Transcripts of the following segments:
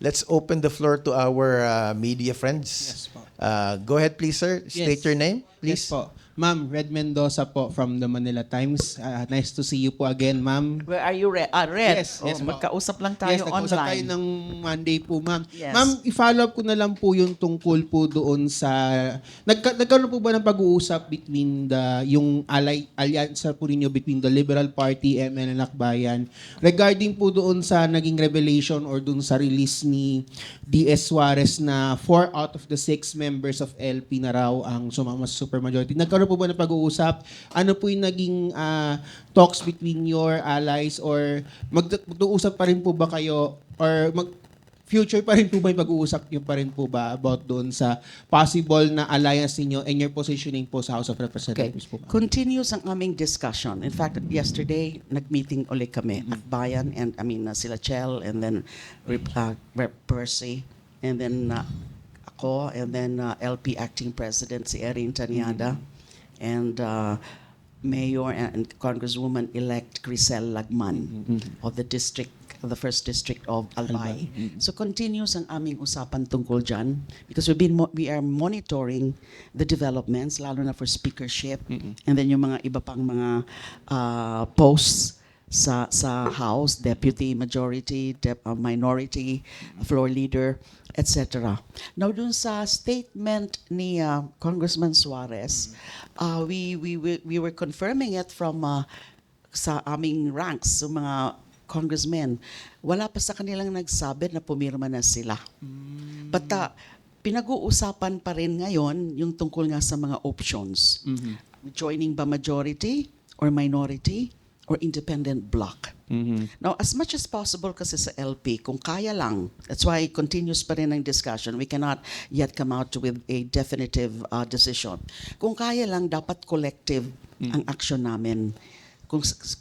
let's open the floor to our media friends. Yes po. Go ahead, please, sir. State Yes. your name, Yes please. po. Ma'am, Red Mendoza po from the Manila Times. Nice to see you po again, ma'am. Where are you, Red? Red. Yes, Oh, yes po. magkausap lang tayo Yes, nag-usap tayo online. ng Monday po, ma'am. Yes. Ma'am, i-follow up ko na lang po yung tungkol po doon sa... Nagkaroon po ba ng pag-uusap between yung alyansa po ninyo between the Liberal Party, MN and Akbayan regarding po doon sa naging revelation or doon sa release ni D.S. Suarez na 4 out of the 6 members of LP na raw ang sumama sa supermajority. Nagkaroon po ba ng pag-uusap? Ano po yung naging talks between your allies or mag-uusap pa rin po ba kayo or future pa rin po ba yung pag-uusap niyo pa rin po ba about doon sa possible na alliance niyo and your positioning po sa House of Okay. Representatives po? Continues ang aming discussion. In fact, yesterday, nag-meeting ulit kami. Akbayan, and sila Chel, and then Rep. Percy, and then ako, and then LP Acting President si Erin Taniada, and Mayor and Congresswoman-elect Crisel Lagman of the first district of Albay. So continues ang aming usapan tungkol dyan because we are monitoring the developments, lalo na for speakership, and then yung mga iba pang mga posts sa House, Deputy, Majority, Minority, Floor Leader, etc. Now, dun sa statement ni Congressman Suarez, we were confirming it from sa aming ranks, sa mga congressmen. Wala pa sa kanilang nagsabi na pumirma na sila. But pinag-uusapan pa rin ngayon yung tungkol nga sa mga options. Joining ba majority or minority or independent bloc. Now, as much as possible kasi sa LP, kung kaya lang, that's why continues pa rin ang discussion, we cannot yet come out with a definitive decision. Kung kaya lang, dapat collective ang action namin.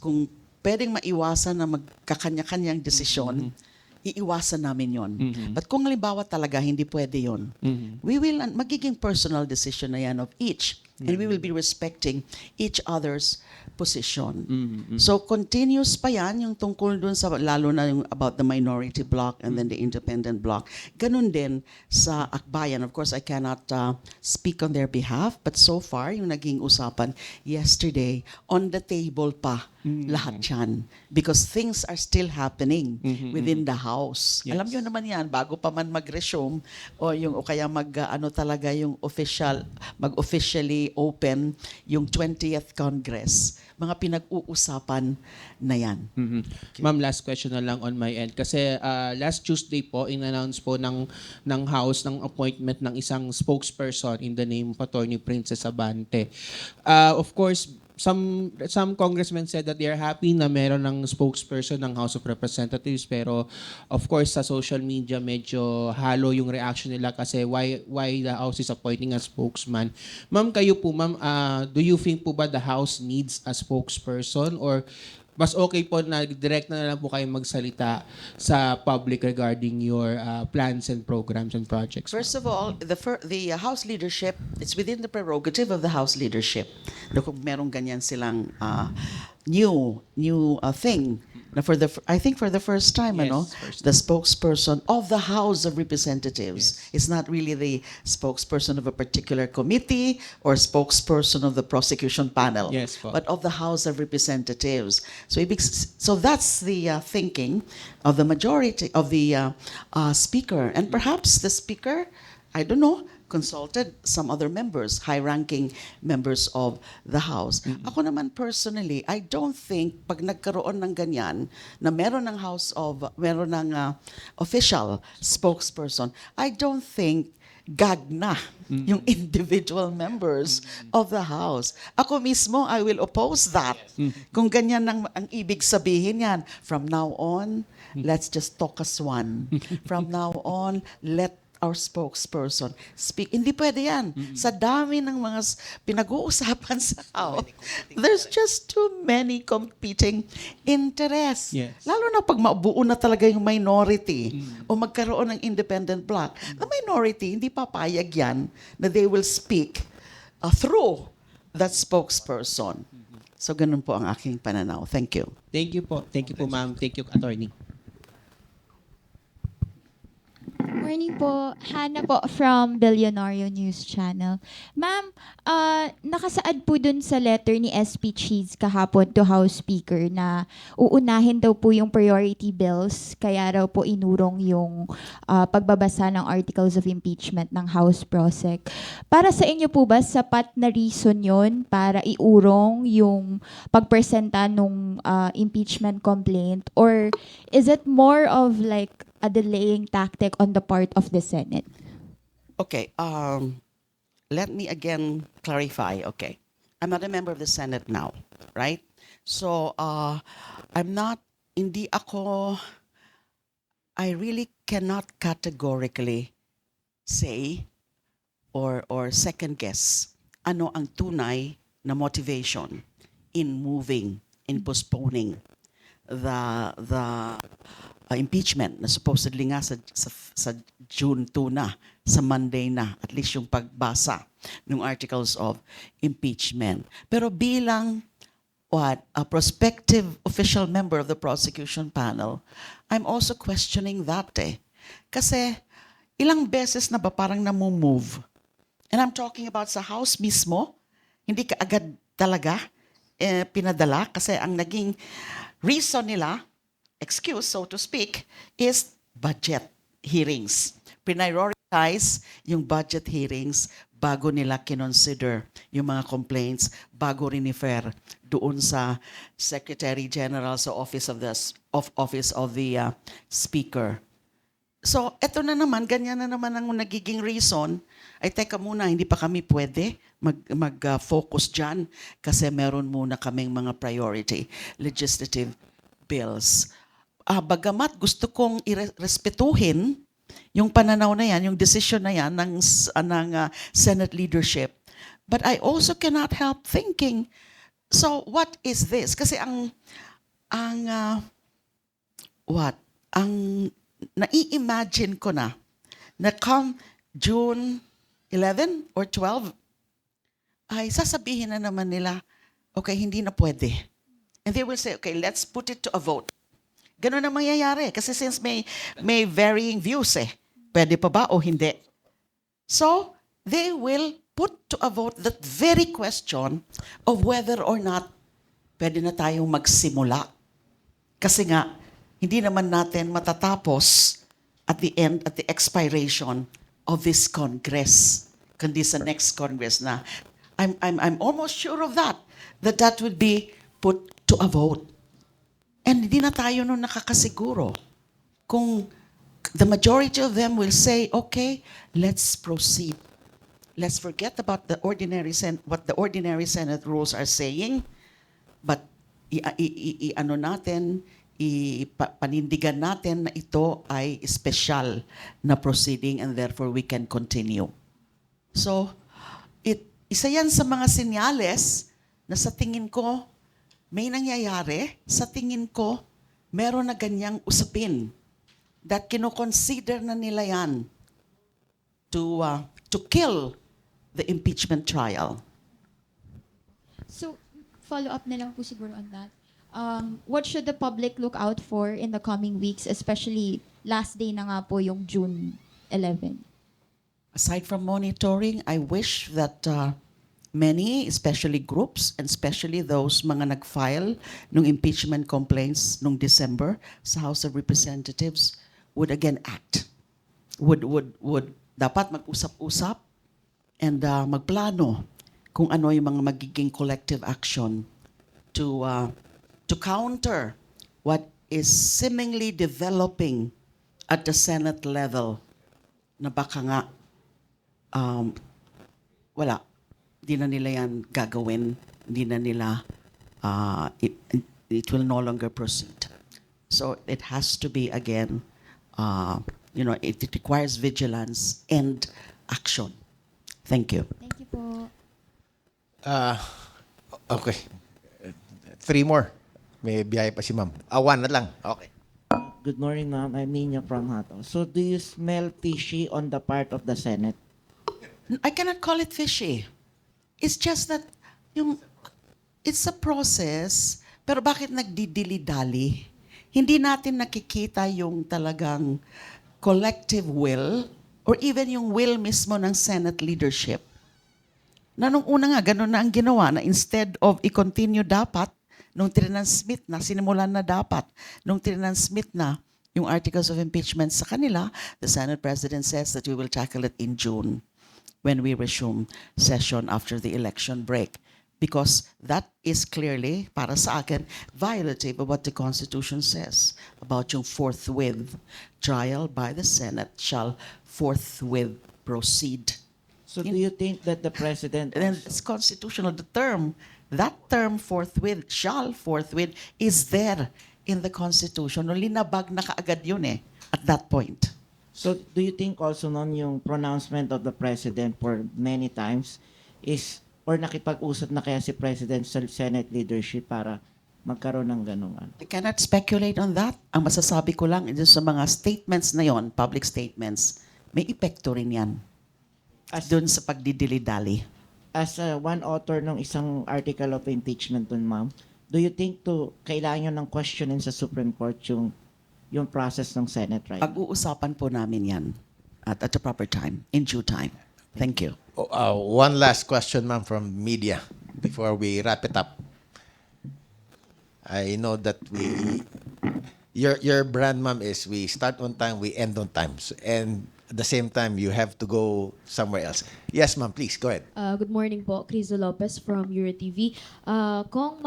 Kung pwedeng maiwasan na magkakanya-kanyang desisyon, iiwasan namin yon. But kung halimbawa talaga hindi pwede yon, we will, magiging personal decision na yan of each. And we will be respecting each other's position. So continuous pa yan yung tungkol dun sa, lalo na yung about the minority bloc and then the independent bloc. Ganun din sa Akbayan. Of course, I cannot speak on their behalf, but so far, yung naging usapan yesterday, on the table pa lahat yan. Because things are still happening within the House. Yes. Alam nyo naman yan, bago pa man mag-resume o kaya talaga yung mag-officially open yung 20th Congress, mga pinag-uusapan na yan. Ma'am, last question na lang on my end. Kasi last Tuesday po, in-announce po ng House ng appointment ng isang spokesperson in the name of Attorney Princess Abante. Of course, some congressmen said that they are happy na meron ng spokesperson ng House of Representatives, pero of course sa social media medyo halo yung reaction nila kasi why the House is appointing a spokesman. Ma'am, kayo po ma'am, do you think po ba the House needs a spokesperson or mas okay po na direct na lang po kayo magsalita sa public regarding your plans and programs and projects? First of all, the House leadership, it's within the prerogative of the House leadership. Kung merong ganyan silang new thing na I think for the first time, Yes, first the spokesperson of the House of Representatives. It's not really the spokesperson of a particular committee or spokesperson of the prosecution panel, Yes, po. but of the House of Representatives. So that's the thinking of the majority of the speaker, and perhaps the speaker, I don't know, consulted some other members, high-ranking members of the House. Ako naman personally, I don't think pag nagkaroon ng ganyan na meron ng official spokesperson, I don't think gag na yung individual members of the House. Ako mismo, I will oppose that. Kung ganyan ang ibig sabihin yan, from now on, let's just talk as one. From now on, let our spokesperson speak. Hindi pwede yan. Sa dami ng mga pinag-uusapan sa House, there's just too many competing interests. Yes. Lalo na pag mabuo na talaga yung minority o magkaroon ng independent bloc. The minority, hindi papayag yan na they will speak through that spokesperson. So ganun po ang aking pananaw. Thank you. Thank you po. Thank you po ma'am. Thank you, attorney. Morning po. Hannah po from Billionario News Channel. Ma'am, nakasaad po dun sa letter ni SP Cheese kahapon to House Speaker na uunahin daw po yung priority bills, kaya raw po inurong yung pagbabasa ng articles of impeachment ng House Prosec. Para sa inyo po ba, sapat na reason yon para iurong yung pagpresenta nung impeachment complaint? Or is it more of like a delaying tactic on the part of the Senate? Okay, let me again clarify. Okay, I'm not a member of the Senate now, right? So, I'm not, hindi ako, I really cannot categorically say or second guess ano ang tunay na motivation in moving, in postponing the impeachment na supposedly nga sa June 2 na, sa Monday na, at least yung pagbasa ng articles of impeachment. Pero bilang a prospective official member of the prosecution panel, I'm also questioning that Kasi ilang beses na ba parang namumove? And I'm talking about sa House mismo, hindi ka agad talaga pinadala kasi ang naging reason nila, excuse, so to speak, is budget hearings. Prioritize yung budget hearings bago nila kinonsider yung mga complaints, bago rinifer doon sa Secretary General sa Office of the Speaker. So, eto na naman, ganyan na naman ang nagiging reason. Ay, teka muna, hindi pa kami pwede mag-focus dyan kasi meron muna kaming mga priority legislative bills. Bagamat gusto kong irespetuhin yung pananaw na yan, yung decision na yan ng Senate leadership, but I also cannot help thinking, so what is this? Kasi ang nai-imagine ko na come June 11 or 12, ay sasabihin na naman nila, okay, hindi na pwede. And they will say, okay, let's put it to a vote. Ganun na mangyayari. Kasi since may varying views pwede pa ba o hindi? So, they will put to a vote that very question of whether or not pwede na tayong magsimula. Kasi nga, hindi naman natin matatapos at the end, at the expiration of this Congress, kundi sa next Congress na. I'm almost sure of that would be put to a vote. And hindi na tayo nun nakakasiguro kung the majority of them will say, okay, let's proceed. Let's forget about what the ordinary Senate rules are saying, but panindigan natin na ito ay special na proceeding and therefore we can continue. So, isa yan sa mga senyales na sa tingin ko may nangyayari, sa tingin ko meron na ganyang usapin that kino-consider na nila yan to kill the impeachment trial. So, follow up na lang po siguro on that. What should the public look out for in the coming weeks, especially last day na nga po yung June 11? Aside from monitoring, I wish that many, especially groups, and especially those mga nag-file ng impeachment complaints nung December sa House of Representatives would again act. Would dapat mag-usap-usap and magplano kung ano yung mga magiging collective action to counter what is seemingly developing at the Senate level na baka nga wala. Hindi na nila yan gagawin. Hindi na nila, it will no longer proceed. So it has to be, again, it requires vigilance and action. Thank you. Thank you po. Okay. 3 more. May biyahe pa si ma'am. 1 na lang. Okay. Good morning, ma'am. I'm Nina from Hato. So, do you smell fishy on the part of the Senate? I cannot call it fishy. It's just that it's a process, pero bakit nagdidili-dali? Hindi natin nakikita yung talagang collective will or even yung will mismo ng Senate leadership na nung una nga, ganun na ang ginawa na instead of i-continue dapat, nung tinansmit na, sinimulan na dapat, nung tinansmit na yung articles of impeachment sa kanila, the Senate President says that we will tackle it in June when we resume session after the election break. Because that is clearly, para sa akin, violative of what the Constitution says about yung forthwith trial by the Senate shall forthwith proceed. So do you think that the president And then also- it's constitutional. That term forthwith, shall forthwith, is there in the Constitution. No, linabag na kaagad yun at that point. So do you think also noon yung pronouncement of the president for many times is or nakipag-usap na kaya si president sa Senate leadership para magkaroon ng ganung ano? I cannot speculate on that. Ang masasabi ko lang is sa mga statements na yon, public statements, may epekto rin yan. Doon sa pagdidili-dali. As one author ng isang article of impeachment dun, ma'am, do you think kailangan nyo ng questionin sa Supreme Court yung process ng Senate right now? Pag-uusapan po namin yan at the proper time, in due time. Thank you. One last question, ma'am, from media before we wrap it up. I know that your brand, ma'am, is we start on time, we end on time. And at the same time, you have to go somewhere else. Yes, ma'am, please, go ahead. Good morning po, Crizo Lopez from EuroTV. Kung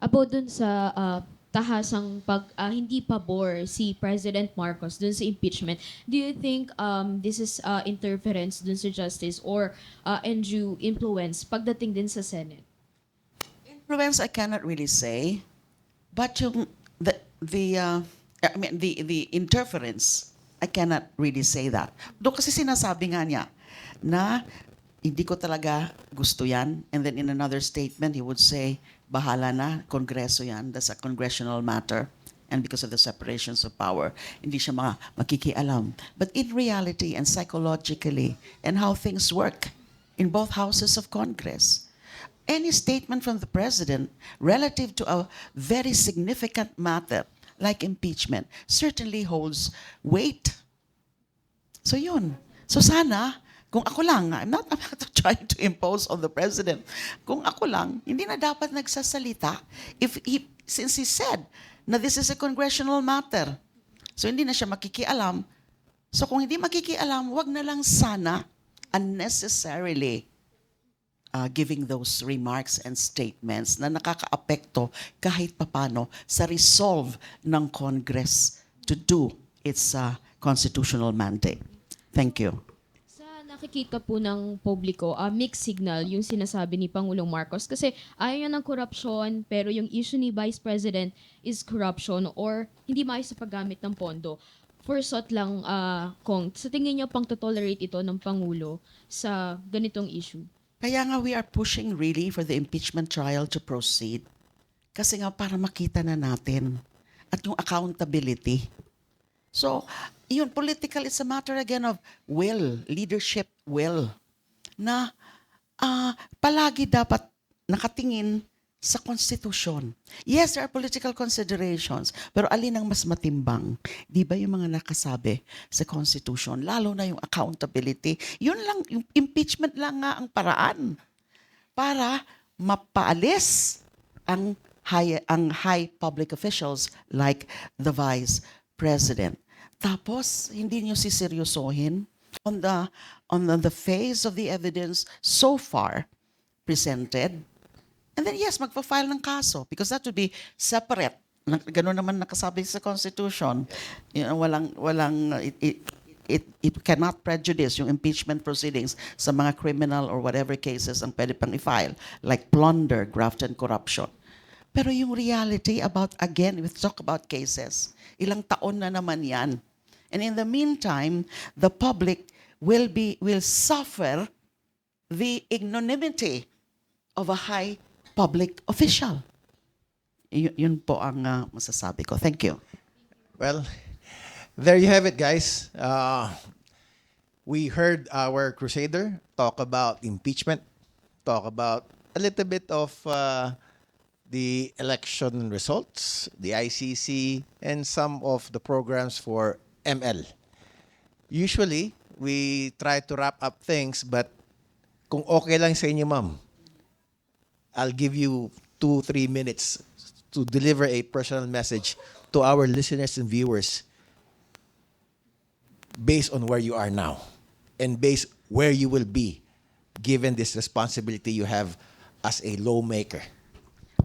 about dun sa tahasang hindi pabor si President Marcos dun sa impeachment, do you think this is interference dun sa justice or undue influence pagdating din sa Senate? Influence, I cannot really say, but the interference, I cannot really say that. Doon kasi sinasabi nga niya na hindi ko talaga gusto yan. And then in another statement, he would say, bahala na, kongreso yan. That's a congressional matter. And because of the separations of power, hindi siya makikialam. But in reality and psychologically and how things work in both houses of Congress, any statement from the president relative to a very significant matter like impeachment certainly holds weight. So yun. So sana, kung ako lang, I'm not trying to impose on the president. Kung ako lang, hindi na dapat nagsasalita since he said na this is a congressional matter. So hindi na siya makikialam. So kung hindi makikialam, wag na lang sana unnecessarily giving those remarks and statements na nakakaapekto kahit papano sa resolve ng Congress to do its constitutional mandate. Thank you. Sa nakikita po ng publiko, mixed signal yung sinasabi ni Pangulong Marcos kasi ayaw niya ng korupsyon pero yung issue ni Vice President is corruption or hindi maayos sa paggamit ng pondo. First thought lang, Kong, sa tingin niyo pang to-tolerate ito ng Pangulo sa ganitong issue? Kaya nga we are pushing really for the impeachment trial to proceed. Kasi nga para makita na natin at yung accountability. So, yun, political, it's a matter again of will, leadership will, na palagi dapat nakatingin sa konstitusyon. Yes, there are political considerations, pero alin ang mas matimbang? Di ba yung mga nakasabi sa constitution, lalo na yung accountability? Yun lang, yung impeachment lang nga ang paraan para mapaalis ang high public officials like the Vice President. Tapos, hindi nyo siseryosohin on the face of the evidence so far presented. And then yes, magpa-file ng kaso because that would be separate. Ganun naman nakasabi sa Constitution. You know, it cannot prejudice yung impeachment proceedings sa mga criminal or whatever cases ang pwede pang i-file, like plunder, graft, and corruption. Pero yung reality about, again, we talk about cases, ilang taon na naman yan. And in the meantime, the public will suffer the ignominy of a high public official. Yun po ang masasabi ko. Thank you. Well, there you have it, guys. We heard our crusader talk about impeachment, talk about a little bit of the election results, the ICC, and some of the programs for ML. Usually, we try to wrap up things, but kung okay lang sa inyo, ma'am, I'll give you 2-3 minutes to deliver a personal message to our listeners and viewers based on where you are now and based where you will be given this responsibility you have as a lawmaker.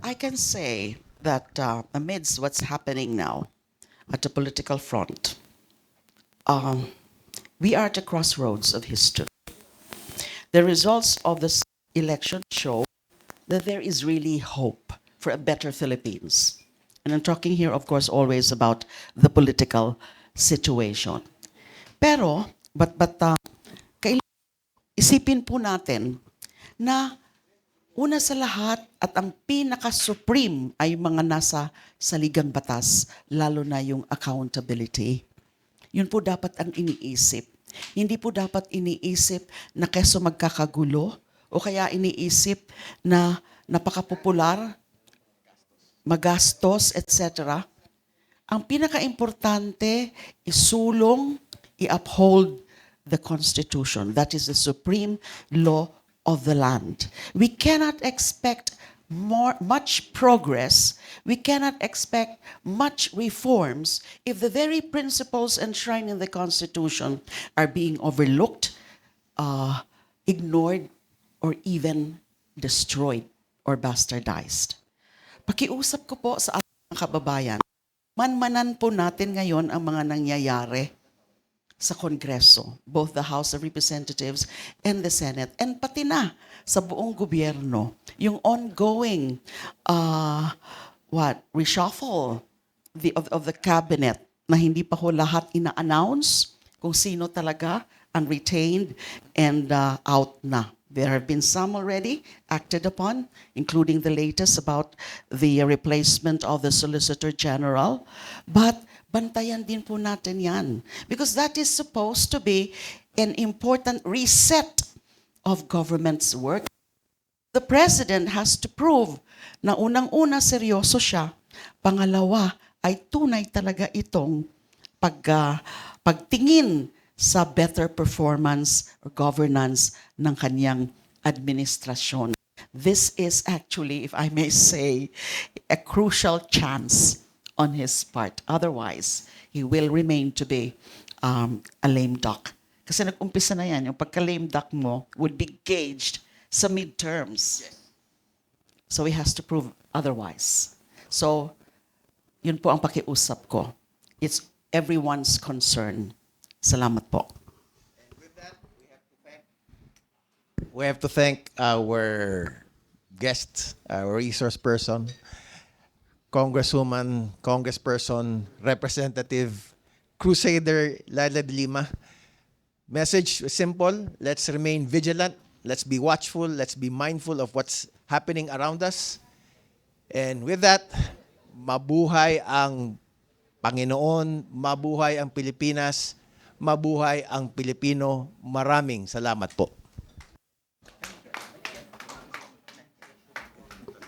I can say that amidst what's happening now at the political front, we are at a crossroads of history. The results of this election show that there is really hope for a better Philippines. And I'm talking here, of course, always about the political situation. Pero, isipin po natin na una sa lahat at ang pinaka-supreme ay mga nasa saligang batas, lalo na yung accountability. Yun po dapat ang iniisip. Hindi po dapat iniisip na keso magkakagulo o kaya iniisip na napakapopular, magastos, etc. Ang pinaka-importante, isulong, i-uphold the Constitution. That is the supreme law of the land. We cannot expect much progress. We cannot expect much reforms if the very principles enshrined in the Constitution are being overlooked, ignored, or even destroyed or bastardized. Pakiusap ko po sa ating mga kababayan, manmanan po natin ngayon ang mga nangyayari sa Kongreso, both the House of Representatives and the Senate, and pati na sa buong gobyerno, yung ongoing reshuffle of the cabinet na hindi pa ho lahat ina-announce kung sino talaga ang retained and out na. There have been some already acted upon, including the latest about the replacement of the Solicitor General. But bantayan din po natin yan. Because that is supposed to be an important reset of government's work. The President has to prove na unang-una seryoso siya. Pangalawa ay tunay talaga itong pagtingin sa better performance or governance ng kanyang administrasyon. This is actually, if I may say, a crucial chance on his part. Otherwise, he will remain to be a lame duck. Kasi nag-umpisa na yan, yung pagka-lame duck mo would be gauged sa midterms. So he has to prove otherwise. So, yun po ang pakiusap ko. It's everyone's concern. Salamat po. We have to thank our guest, our resource person, Congresswoman, Congressperson, Representative, Crusader Laila de Lima. Message simple, let's remain vigilant, let's be watchful, let's be mindful of what's happening around us. And with that, mabuhay ang Panginoon, mabuhay ang Pilipinas, mabuhay ang Pilipino. Maraming salamat po.